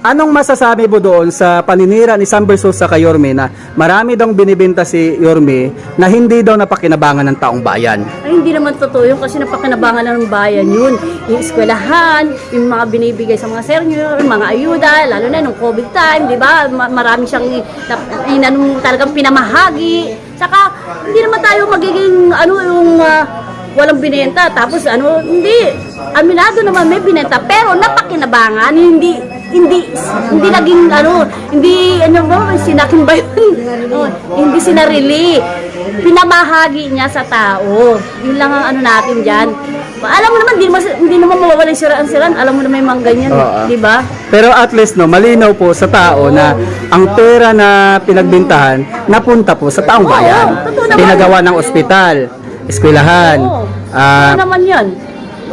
Anong masasabi mo doon sa paninira ni Sam Versosa kay Yorme na marami daw binibenta si Yorme na hindi daw napakinabangan ng taong bayan? Ay, hindi naman totoo yun kasi napakinabangan na ng bayan yun. Yung eskwelahan, yung mga binibigay sa mga senior, mga ayuda, lalo na nung COVID time, di ba? Marami siyang talagang pinamahagi. Saka, hindi naman tayo magiging, walang binenta. Tapos, hindi. Aminado naman may binenta. Pero napakinabangan, hindi naging sinakin ba yun? Hindi sinarili. Pinamahagi niya sa tao. Yun lang ang natin dyan. Alam mo naman, hindi naman mawawala yung siraan-siraan. Alam mo naman yung mga ganyan, di ba? Pero at least, malinaw po sa tao na ang pera na pinagbintahan, napunta po sa taong bayan. Pinagawa ng ospital, eskwelahan, ano naman yan?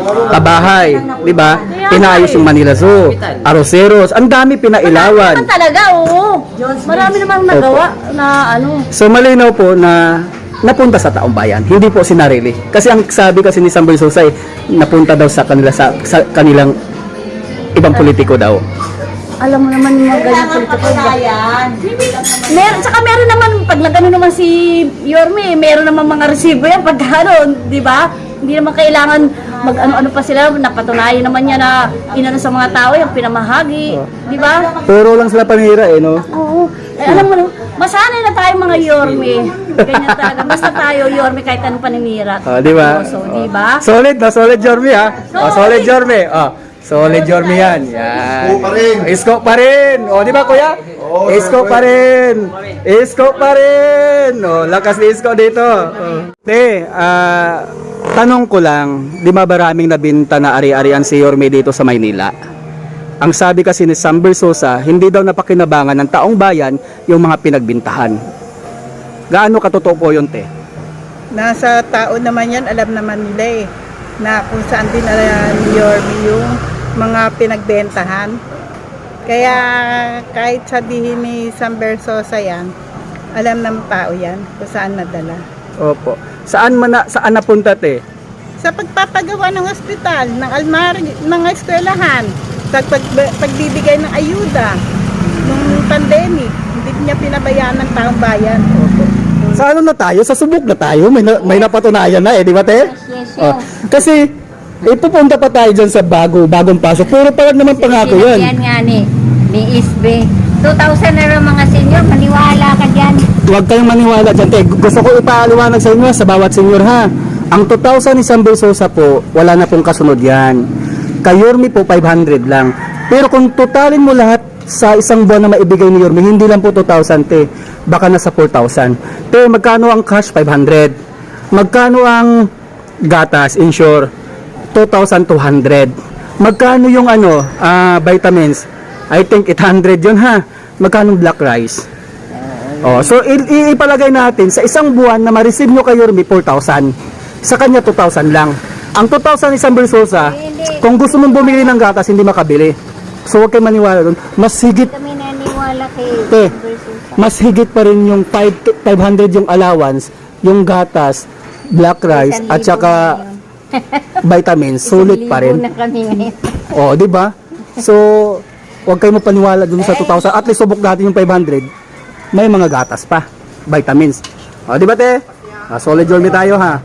pabahay, di ba? Pinayos yung Manila Zoo, Aroseros, ang dami pinailawan. Marami talaga, oo. Marami namang nagawa na So malinaw po na napunta sa taong bayan, hindi po sinarili. Kasi ang sabi kasi ni Sam Versosa napunta daw sa kanilang ibang politiko daw. Alam mo naman yung mga ganyan politiko. Meron naman, pag nagano naman si Yorme, meron naman mga resibo yan pag di ba? Hindi naman kailangan mag-ano pa sila, napatunayan naman niya na inano sa mga tao yung pinamahagi, di ba? Puro lang sila panira no? Oo. Alam mo, masanay na tayo mga Yorme. Ganyan talaga. Basta tayo Yorme kahit anong paninira. Di ba? So, di ba? Solid, solid Yorme ha. Solid Yorme. Solid Yorme yan. Isko pa rin. Di ba kuya? Isko pa rin. Isko pa rin. Lakas ni Isko dito. Tanong ko lang, di ba maraming nabinta na ari-arian si Yorme dito sa Maynila? Ang sabi kasi ni Sam Versosa, hindi daw napakinabangan ng taong bayan yung mga pinagbintahan. Gaano katotoo po yun, te? Nasa tao naman yan, alam naman nila na kung saan dinala ni Yorme yung mga pinagbentahan. Kaya kahit sabihin ni Sam Versosa yan, alam ng tao yan kung saan nadala. Opo. Saan napunta, te? Sa pagpapagawa ng ospital, ng almari, mga eskwelahan, sa pagbibigay ng ayuda nung pandemic, hindi niya pinabayaan ng taong bayan. Opo. Sa na tayo? Sa subok na tayo? May napatunayan na di ba, te? Yes. Kasi, pupunta pa tayo dyan sa bagong pasok. Puro pa lang naman pangako yan. Yan nga ni Isbe. 2,000 na rin mga senior, maniwala ka dyan. Huwag kayong maniwala dyan, te. Gusto ko ipaliwanag sa inyo, sa bawat senior ha. Ang 2,000 ni Sam Versosa po, wala na pong kasunod yan. Kay Yorme po, 500 lang. Pero kung totalin mo lahat sa isang buwan na maibigay ni Yorme, hindi lang po 2,000, te. Baka nasa 4,000. Te, magkano ang cash? 500. Magkano ang gatas, insure? 2,200. Magkano yung vitamins? I think 800 yun ha. Magkano black rice? So ipalagay natin sa isang buwan na ma-receive nyo kay Yorme 4,000. Sa kanya 2,000 lang. Ang 2,000 ni Sam Versosa, kung gusto mong bumili ng gatas, hindi makabili. So huwag kayo maniwala doon. Mas higit Kami naniwala kay mas higit pa rin yung 500 yung allowance, yung gatas, black rice, at saka vitamins, sulit pa rin. Na kami ngayon. Di ba? So, huwag kayo mapaniwala dun sa 2,000. At least subok natin yung 500. May mga gatas pa, vitamins. Di ba, te? Solid Yorme tayo ha.